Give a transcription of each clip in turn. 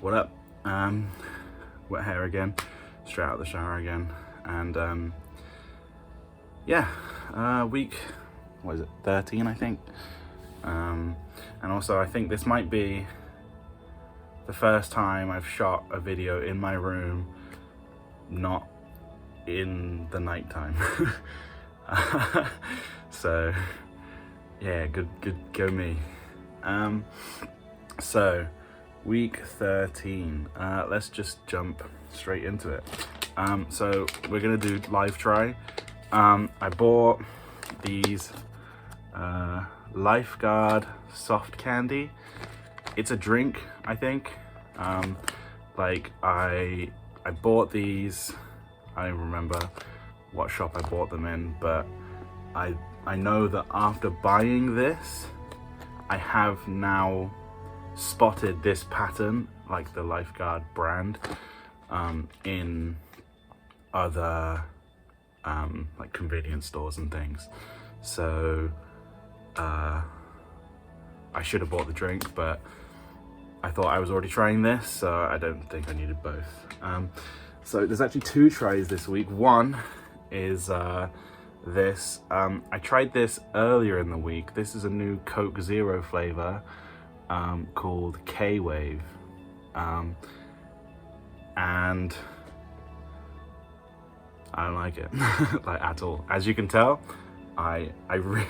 What up? Wet hair again, straight out of the shower again, and yeah, week, what is it, 13 I think, and also I think this might be the first time I've shot a video in my room, not in the nighttime. So yeah, good go me. So week 13, let's just jump straight into it. So we're gonna do live try. I bought these Lifeguard soft candy. It's a drink, I think. Like I bought these, I don't remember what shop I bought them in, but I know that after buying this, I have now spotted this pattern, like the Lifeguard brand, in other like convenience stores and things. So I should have bought the drink, but I thought I was already trying this, so I don't think I needed both. So there's actually two tries this week. One is this. I tried this earlier in the week. This is a new Coke Zero flavor called K-Wave, and I don't like it like at all. As you can tell, I really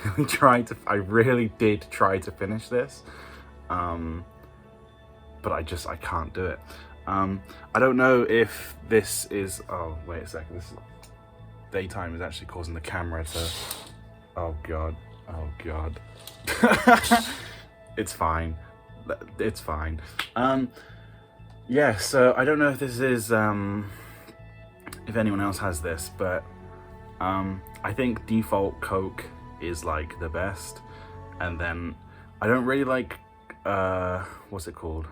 did try to finish this, but I can't do it. I don't know if this is, oh wait a second, this is, daytime is actually causing the camera to, oh god, it's fine, it's fine. Yeah, so I don't know if this is if anyone else has this, but I think default Coke is like the best, and then I don't really like what's it called,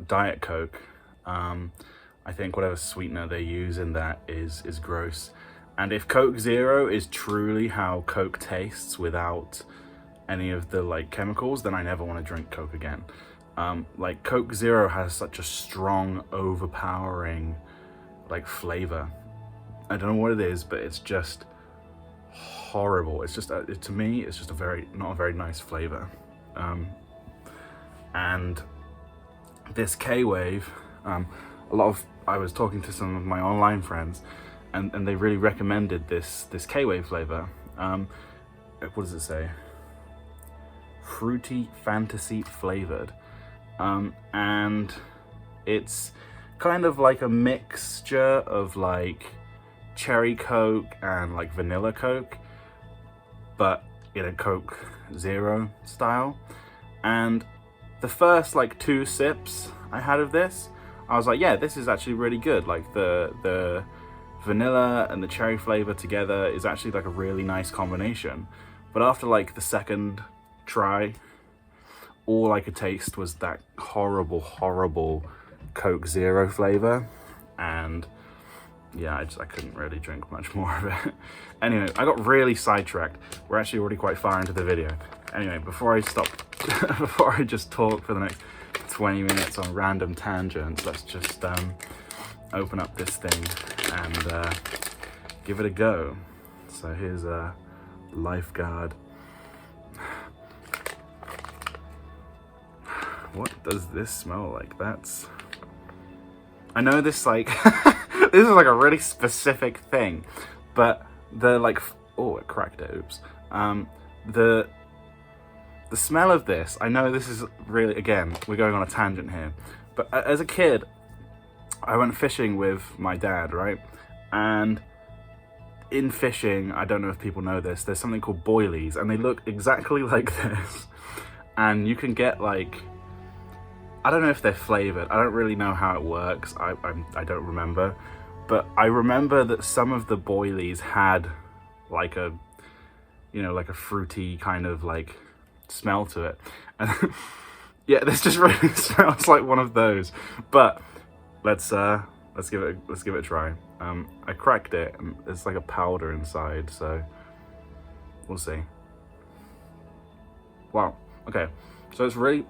Diet Coke. I think whatever sweetener they use in that is gross. And if Coke Zero is truly how Coke tastes without any of the like chemicals, then I never want to drink Coke again. Like Coke Zero has such a strong, overpowering like flavor. I don't know what it is, but it's just horrible. It's just to me, it's just not a very nice flavor. And this K-Wave, I was talking to some of my online friends, and they really recommended this K-Wave flavor. What does it say? Fruity fantasy flavored, and it's kind of like a mixture of like cherry Coke and like vanilla Coke, but in a Coke Zero style. And the first like 2 sips I had of this, I was like, yeah, this is actually really good. Like the vanilla and the cherry flavor together is actually like a really nice combination. But after like the second try, all I could taste was that horrible Coke Zero flavor, and yeah, I couldn't really drink much more of it. Anyway, I got really sidetracked. We're actually already quite far into the video. Anyway, before I just talk for the next 20 minutes on random tangents, let's just open up this thing and give it a go. So here's a Lifeguard. What does this smell like? I know this like this is like a really specific thing, but the like, oh, it cracked it, oops. The smell of this, I know this is really, again, we're going on a tangent here, but as a kid, I went fishing with my dad, right? And in fishing, I don't know if people know this, there's something called boilies, and they look exactly like this. And you can get like, I don't know if they're flavored. I don't really know how it works. I don't remember. But I remember that some of the boilies had like a, you know, like a fruity kind of like smell to it. And yeah, this just really smells like one of those. But let's give it a try. I cracked it and it's like a powder inside, so we'll see. Wow. Okay. So it's really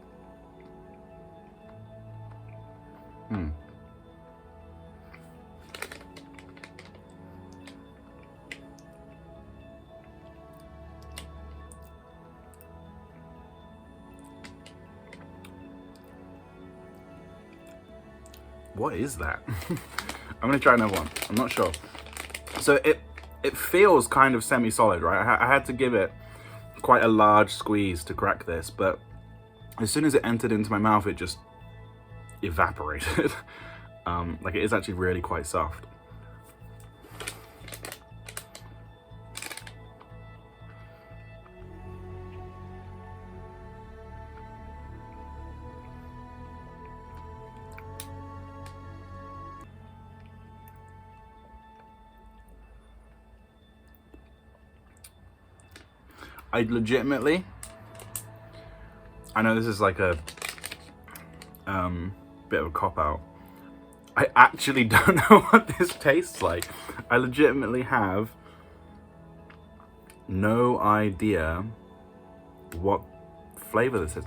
What is that? I'm gonna try another one. I'm not sure. So it feels kind of semi-solid, right? I had to give it quite a large squeeze to crack this, but as soon as it entered into my mouth, it just evaporated. Like, it is actually really quite soft. I legitimately, I know this is like a bit of a cop-out. I actually don't know what this tastes like. I legitimately have no idea what flavor this is.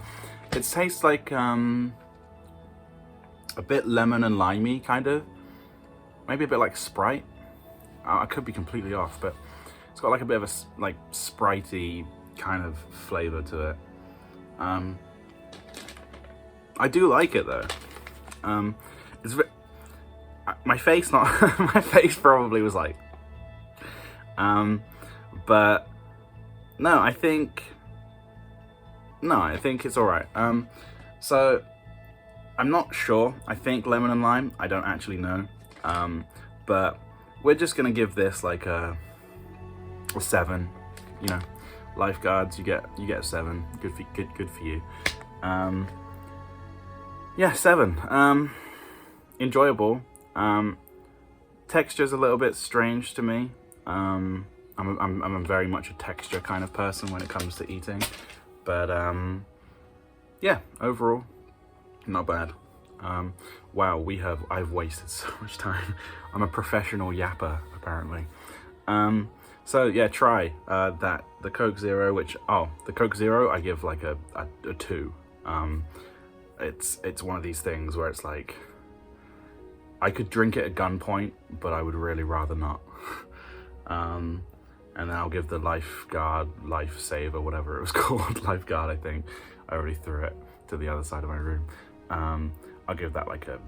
It tastes like a bit lemon and limey, kind of. Maybe a bit like Sprite. I could be completely off, but it's got like a bit of a like Spritey kind of flavor to it. I do like it though. It's my face not my face probably was like, but no, I think it's all right. So I'm not sure. I think lemon and lime. I don't actually know. But we're just gonna give this like a 7. You know, lifeguards, you get a 7. Good for you. Yeah, 7. Enjoyable. Texture's a little bit strange to me. I'm very much a texture kind of person when it comes to eating, but yeah, overall, not bad. Wow, I've wasted so much time. I'm a professional yapper, apparently. So yeah, try the Coke Zero, the Coke Zero I give like a 2. It's one of these things where it's like, I could drink it at gunpoint, but I would really rather not. And then I'll give the Lifesaver, whatever it was called, Lifeguard, I think. I already threw it to the other side of my room. I'll give that like a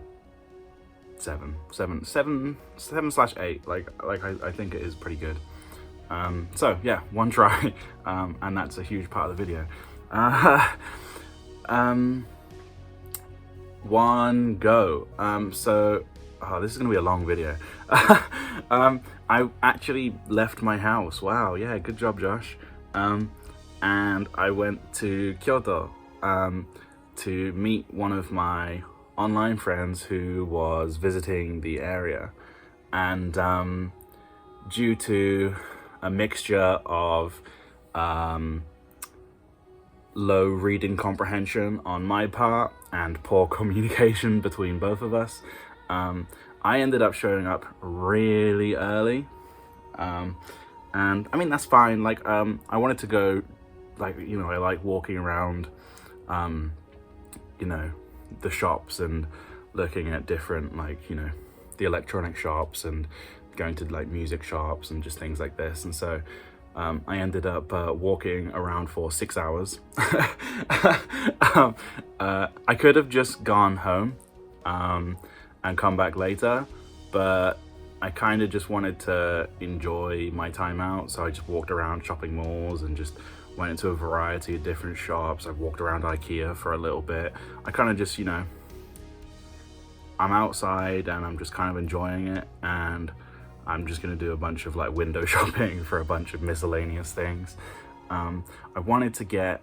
7/8. Like I think it is pretty good. So yeah, one try, and that's a huge part of the video. One go. This is gonna be a long video. I actually left my house. Wow, yeah, good job, Josh. And I went to Kyoto to meet one of my online friends who was visiting the area, and due to a mixture of low reading comprehension on my part and poor communication between both of us, I ended up showing up really early, and I mean, that's fine. Like, I wanted to go, like, you know, I like walking around, you know, the shops and looking at different, like, you know, the electronic shops and going to like music shops and just things like this. And so I ended up walking around for 6 hours. I could have just gone home and come back later, but I kind of just wanted to enjoy my time out, so I just walked around shopping malls and just went into a variety of different shops. I walked around IKEA for a little bit. I kind of just, you know, I'm outside and I'm just kind of enjoying it, and I'm just gonna do a bunch of like window shopping for a bunch of miscellaneous things. I wanted to get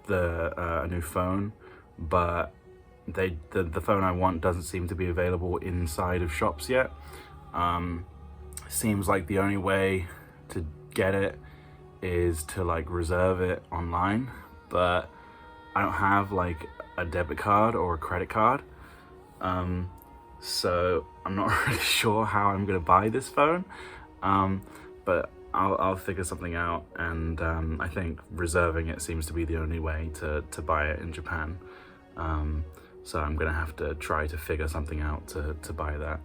a new phone, but the phone I want doesn't seem to be available inside of shops yet. Seems like the only way to get it is to like reserve it online, but I don't have like a debit card or a credit card, so I'm not really sure how I'm gonna buy this phone, but I'll figure something out, and I think reserving it seems to be the only way to buy it in Japan. so I'm gonna have to try to figure something out to buy that.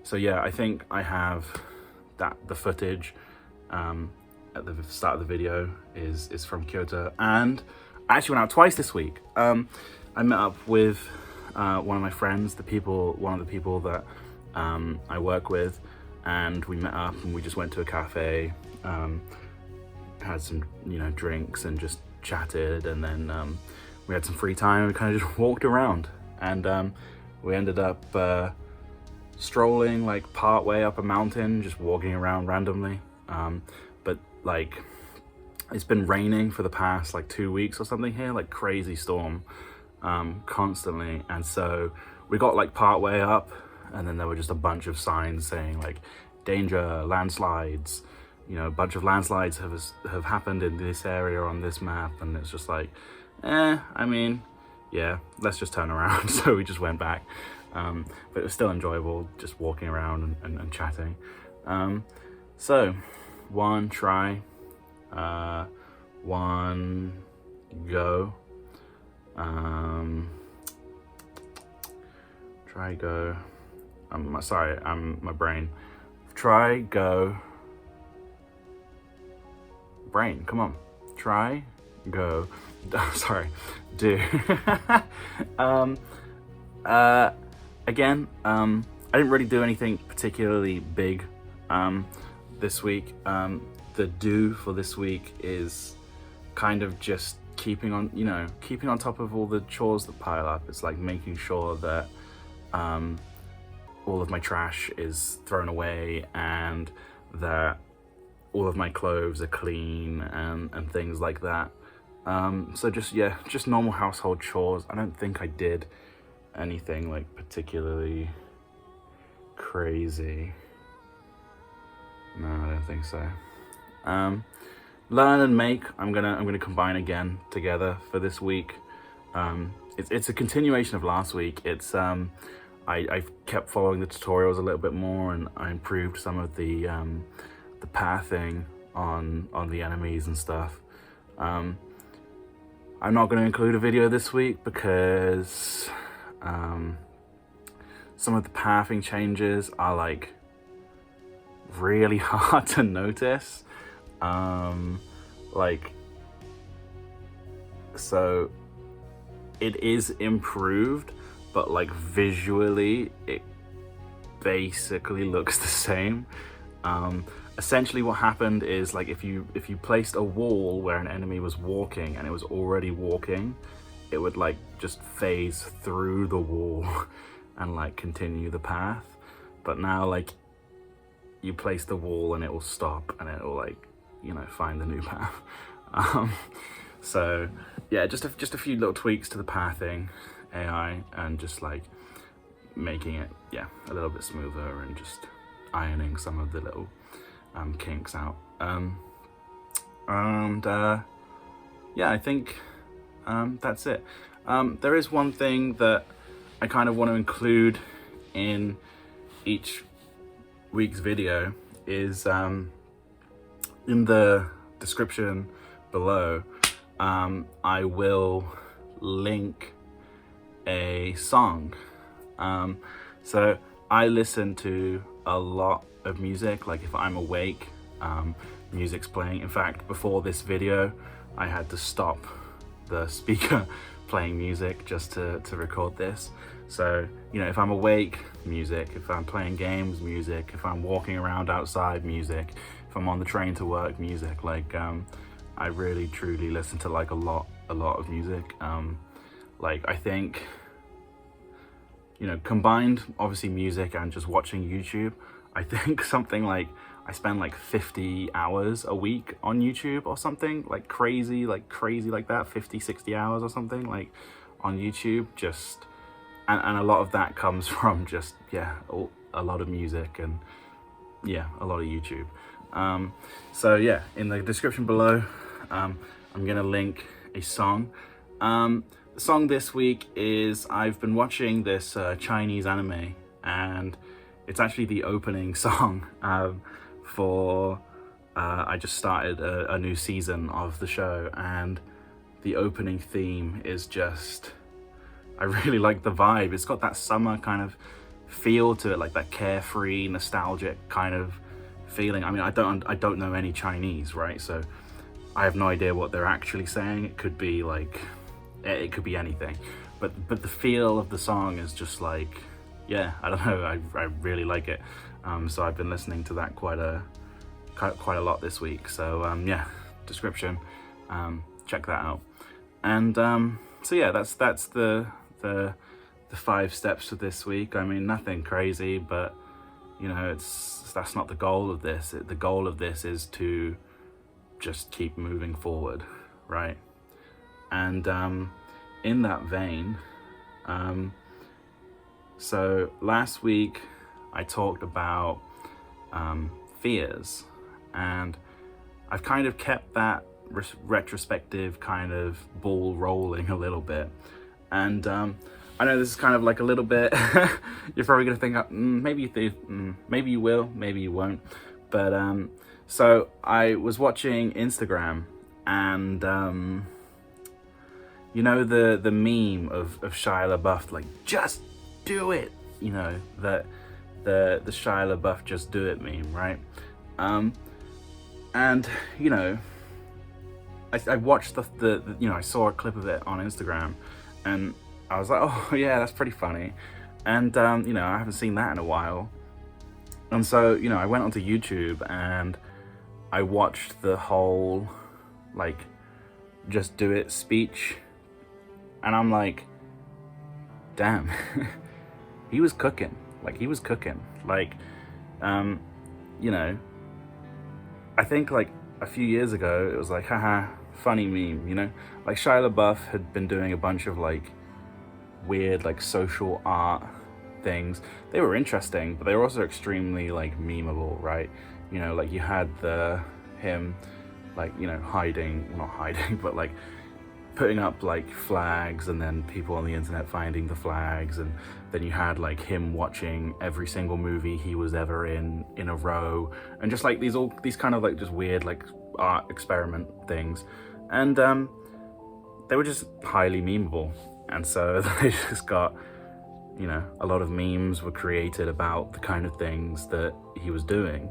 So yeah, I think I have the footage at the start of the video is from Kyoto, and I actually went out twice this week. I met up with one of my friends, one of the people that I work with, and we met up and we just went to a cafe, had some drinks and just chatted, and then we had some free time and we kind of just walked around, and we ended up strolling like part way up a mountain, just walking around randomly, but like it's been raining for the past like 2 weeks or something here, like crazy storm, constantly, and so we got like part way up, and then there were just a bunch of signs saying like danger, landslides, a bunch of landslides have happened in this area on this map, and it's just like, I mean, yeah, let's just turn around. So we just went back, but it was still enjoyable just walking around and chatting. So one try, one go, try go, my brain, try go, brain, come on, try go, sorry, do. Again, I didn't really do anything particularly big this week. The do for this week is kind of just keeping on top of all the chores that pile up. It's like making sure that all of my trash is thrown away, and that all of my clothes are clean, and things like that. So just normal household chores. I don't think I did anything like particularly crazy. No, I don't think so. Learn and make, I'm gonna combine again together for this week. It's a continuation of last week. It's I kept following the tutorials a little bit more, and I improved some of the pathing on the enemies and stuff. I'm not going to include a video this week because some of the pathing changes are like really hard to notice. So it is improved, but like visually it basically looks the same. Essentially what happened is, like, if you placed a wall where an enemy was walking and it was already walking, it would like just phase through the wall and like continue the path. But now like you place the wall and it will stop, and it will like find the new path. So yeah, just a few little tweaks to the pathing AI, and just like making it a little bit smoother, and just ironing some of the little kinks out. I think that's it. There is one thing that I kind of want to include in each week's video, is in the description below, I will link a song. So I listen to a lot of music, like if I'm awake, music's playing. In fact, before this video, I had to stop the speaker playing music just to record this. So, if I'm awake, music. If I'm playing games, music. If I'm walking around outside, music. If I'm on the train to work, music. Like, I really truly listen to like a lot of music. I think, combined, obviously music and just watching YouTube, I think something like I spend like 50 hours a week on YouTube or something, like crazy like that, 50-60 hours or something like on YouTube, just and a lot of that comes from just a lot of music and a lot of YouTube. So yeah, in the description below, I'm gonna link a song. The song this week is, I've been watching this Chinese anime, and it's actually the opening song for I just started a new season of the show, and the opening theme is just I really like the vibe. It's got that summer kind of feel to it, like that carefree, nostalgic kind of feeling. I mean, I don't know any Chinese, right? So I have no idea what they're actually saying. It could be like, it could be anything. But the feel of the song is just like, yeah, I don't know. I really like it. So I've been listening to that quite a lot this week. So yeah, description. Check that out. And so yeah, that's the 5 steps for this week. I mean, nothing crazy, but you know, that's not the goal of this. The goal of this is to just keep moving forward, right? And in that vein, so last week I talked about fears, and I've kind of kept that retrospective kind of ball rolling a little bit. And I know this is kind of like a little bit, you're probably gonna think, maybe you do, maybe you will, maybe you won't. But so I was watching Instagram, and you know, the meme of Shia LaBeouf, like, just do it, you know, the Shia LaBeouf just do it meme, right? And you know, I watched the you know, I saw a clip of it on Instagram, and I was like, oh yeah, that's pretty funny. And you know, I haven't seen that in a while. And so, you know, I went onto YouTube and I watched the whole, like, just do it speech. And I'm like, damn, he was cooking. Like, he was cooking. Like, you know, I think like a few years ago, it was like, haha, funny meme, you know? Like, Shia LaBeouf had been doing a bunch of like weird like social art things. They were interesting, but they were also extremely like memeable, right? You know, like you had him like, you know, not hiding, but like putting up like flags, and then people on the internet finding the flags, and then you had like him watching every single movie he was ever in a row, and just like these kind of like just weird like art experiment things. And they were just highly memeable. And so they just got, you know, a lot of memes were created about the kind of things that he was doing.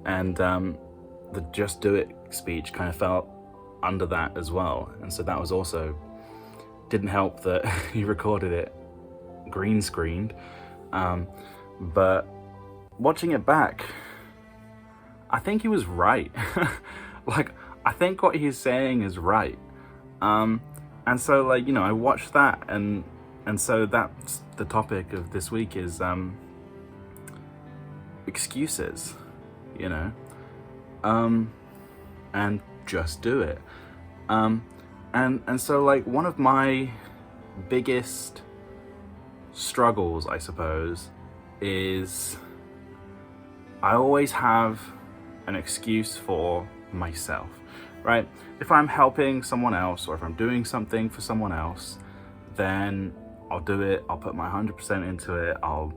And the just do it speech kind of felt under that as well. And so that was also, didn't help that he recorded it green screened. But watching it back, I think he was right. Like, I think what he's saying is right. And so, like, you know, I watched that, and so that's the topic of this week is excuses, you know, and just do it. And so, like, one of my biggest struggles, I suppose, is I always have an excuse for myself, right? If I'm helping someone else, or if I'm doing something for someone else, then I'll do it, I'll put my 100% into it, I'll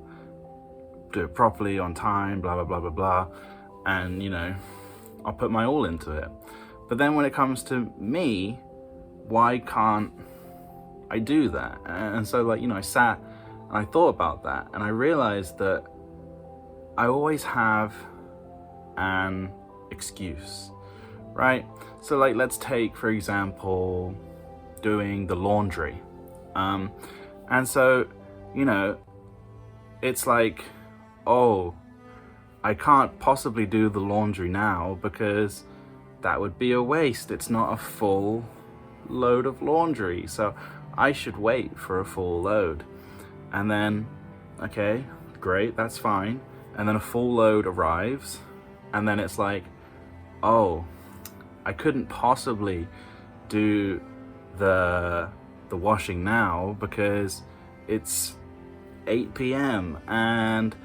do it properly, on time, blah, blah, blah, blah, blah, and, you know, I'll put my all into it. But then when it comes to me, why can't I do that? And so, like, you know, I sat and I thought about that, and I realized that I always have an excuse, right? So, like, let's take, for example, doing the laundry. And so, you know, it's like, oh, I can't possibly do the laundry now because that would be a waste. It's not a full load of laundry, so I should wait for a full load. And then, okay, great, that's fine. And then a full load arrives, and then it's like, oh, I couldn't possibly do the washing now because it's 8 p.m. and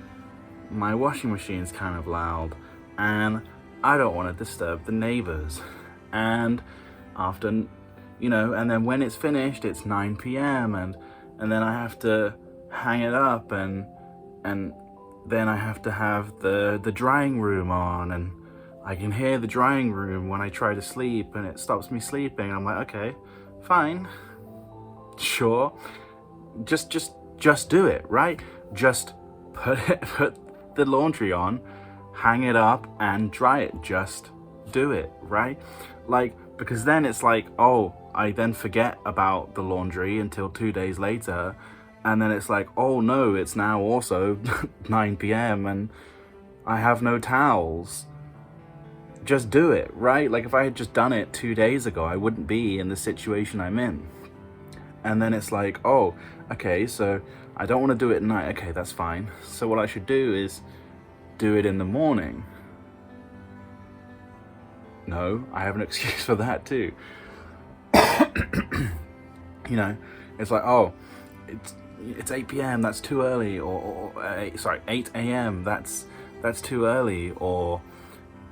my washing machine's kind of loud, and I don't want to disturb the neighbors. And after, you know, and then when it's finished, it's 9 p.m. and then I have to hang it up, and then I have to have the drying room on, and I can hear the drying room when I try to sleep, and it stops me sleeping. I'm like, okay, fine, sure. just do it, right? Just put the laundry on, hang it up and dry it. Just do it, right? Like, because then it's like, oh, I then forget about the laundry until 2 days later, and then it's like, oh no, it's now also 9 p.m. and I have no towels. Just do it, right? Like, if I had just done it 2 days ago, I wouldn't be in the situation I'm in. And then it's like, oh, okay, so I don't want to do it at night. Okay, that's fine. So what I should do is do it in the morning. No, I have an excuse for that too. You know, it's like, oh, it's 8 p.m. That's too early, or 8 a.m. That's too early, or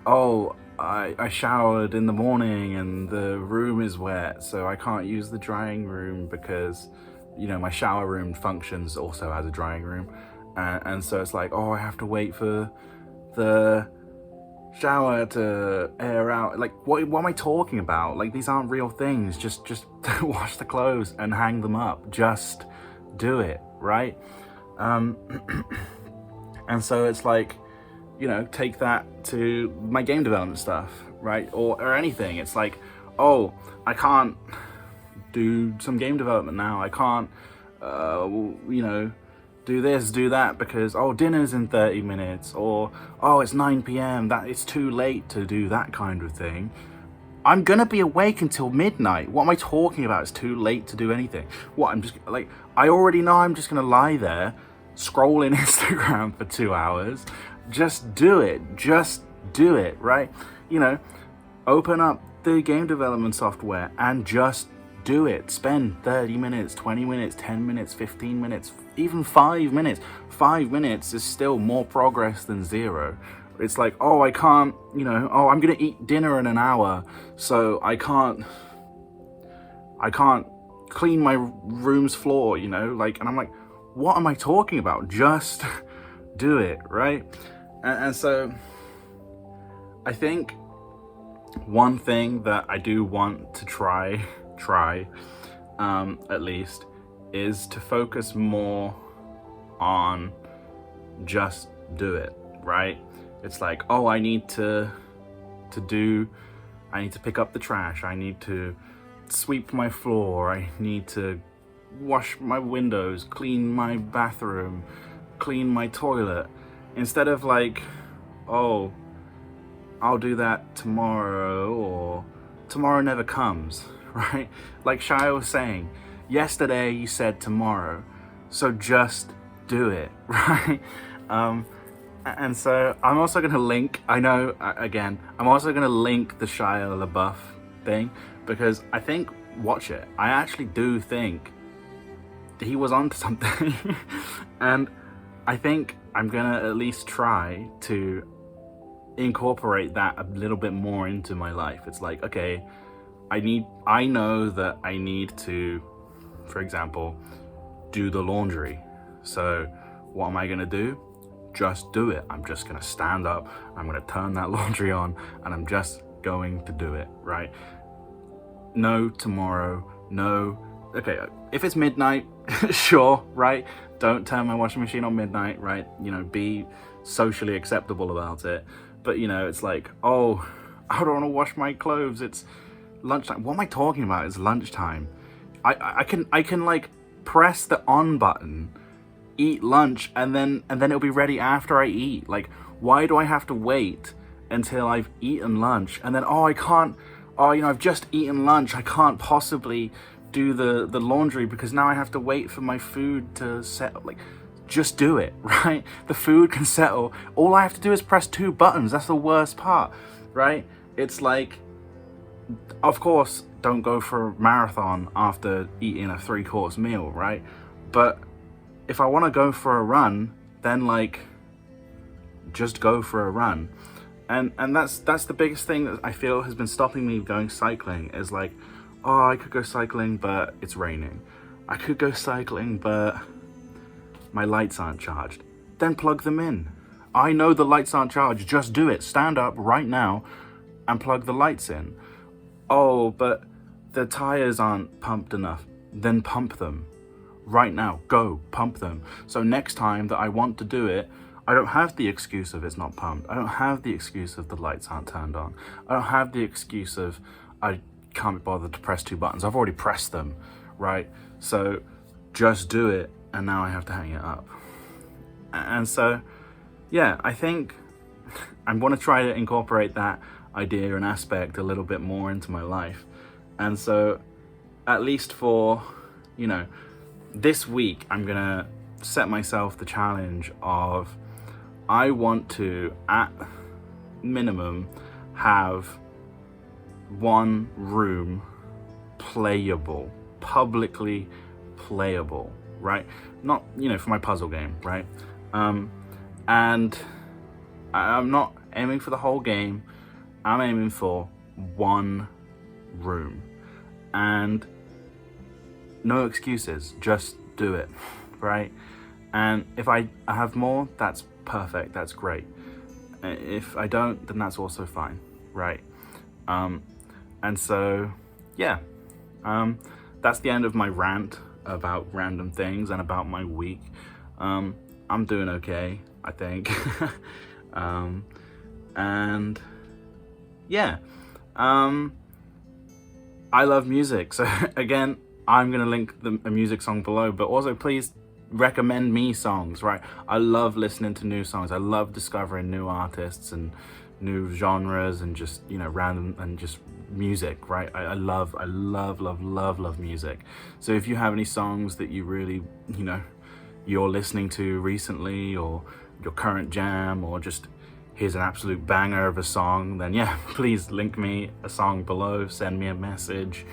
oh, I showered in the morning and the room is wet, so I can't use the drying room because, you know, my shower room functions also as a drying room, and so it's like, oh, I have to wait for the shower to air out. Like, what am I talking about? Like, these aren't real things. Just wash the clothes and hang them up. Just do it, right? And so it's like, you know, take that to my game development stuff, right? Or anything. It's like, oh, I can't do some game development now. I can't, you know, do this, do that because, oh, dinner's in 30 minutes, or, oh, it's 9 p.m. That it's too late to do that kind of thing. I'm gonna be awake until midnight. What am I talking about? It's too late to do anything. What, I'm just, like, I already know I'm just gonna lie there, scrolling Instagram for 2 hours. Just do it. Just do it, right? You know, open up the game development software and just do it. Spend 30 minutes, 20 minutes, 10 minutes, 15 minutes, even 5 minutes. 5 minutes is still more progress than 0. It's like, oh, I can't, you know, oh, I'm gonna eat dinner in an hour, so I can't clean my room's floor, you know, like, and I'm like, what am I talking about? Just do it, right? And so I think one thing that I do want to try at least, is to focus more on just do it, right? It's like, oh, I need to pick up the trash, I need to sweep my floor, I need to wash my windows, clean my bathroom, clean my toilet, instead of like, oh, I'll do that tomorrow, or tomorrow never comes, right? Like Shia was saying, yesterday you said tomorrow, so just do it, right? And so I'm also going to link, I'm also going to link the Shia LaBeouf thing, because I think, watch it, I actually do think he was onto something. And I think I'm going to at least try to incorporate that a little bit more into my life. It's like, okay, I know that I need to, for example, do the laundry. So what am I going to do? Just do it. I'm just going to stand up, I'm going to turn that laundry on, and I'm just going to do it, right? No tomorrow, no. Okay, if it's midnight, sure, right? Don't turn my washing machine on midnight, right? You know, be socially acceptable about it. But, you know, it's like, oh, I don't want to wash my clothes, it's lunchtime. What am I talking about? It's lunchtime. I can like press the on button, eat lunch, and then it'll be ready after I eat. Like, why do I have to wait until I've eaten lunch and then, oh, I can't, oh, you know, I've just eaten lunch, I can't possibly do the laundry because now I have to wait for my food to settle. Like, just do it, right? The food can settle. All I have to do is press 2 buttons. That's the worst part, right? It's like, of course, don't go for a marathon after eating a 3-course meal, right? But if I want to go for a run, then like, just go for a run. And that's the biggest thing that I feel has been stopping me going cycling, is like, oh, I could go cycling, but it's raining. I could go cycling, but my lights aren't charged. Then plug them in. I know the lights aren't charged. Just do it. Stand up right now and plug the lights in. Oh, but the tires aren't pumped enough. Then pump them. right now. Go pump them. So next time that I want to do it, I don't have the excuse of it's not pumped. I don't have the excuse of the lights aren't turned on. I don't have the excuse of I can't be bothered to press 2 buttons. I've already pressed them, right? So just do it, and now I have to hang it up. And so, yeah, I think I'm going to try to incorporate that idea and aspect a little bit more into my life. And so, at least for, you know, this week, I'm going to set myself the challenge of I want to, at minimum, have one room playable, publicly playable, right? Not, you know, for my puzzle game, right? And I'm not aiming for the whole game. I'm aiming for one room. And no excuses, just do it, right? And if I have more, that's perfect, that's great. If I don't, then that's also fine, right? And so, yeah, that's the end of my rant about random things and about my week. I'm doing okay, I think. And yeah, I love music. So again, I'm gonna link a music song below, but also please recommend me songs, right? I love listening to new songs. I love discovering new artists and new genres and just, you know, random and just music, right? I love music. So if you have any songs that you really, you know, you're listening to recently, or your current jam, or just here's an absolute banger of a song, then yeah, please link me a song below, send me a message.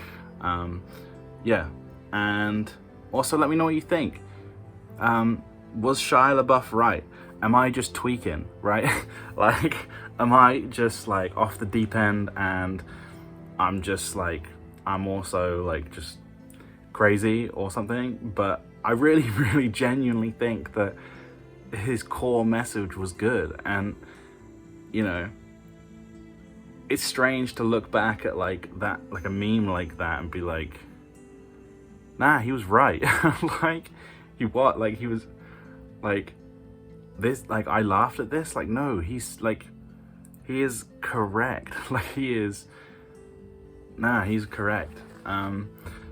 Yeah, and also let me know what you think. Was Shia LaBeouf right? Am I just tweaking, right? Like, am I just like off the deep end, and I'm also like just crazy or something? But I really, really genuinely think that his core message was good. And, you know, it's strange to look back at like that, like a meme like that, and be like, nah, he was right. Like, he was like this, like I laughed at this, like, no, he's like, he is correct. Like, he's correct.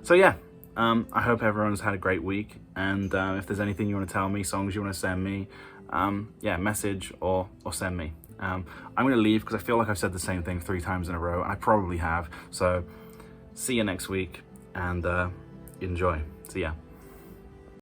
So yeah, I hope everyone's had a great week, and if there's anything you want to tell me, songs you want to send me, yeah, message or send me. I'm gonna leave because I feel like I've said the same thing 3 times in a row, and I probably have. So see you next week, and enjoy. See ya.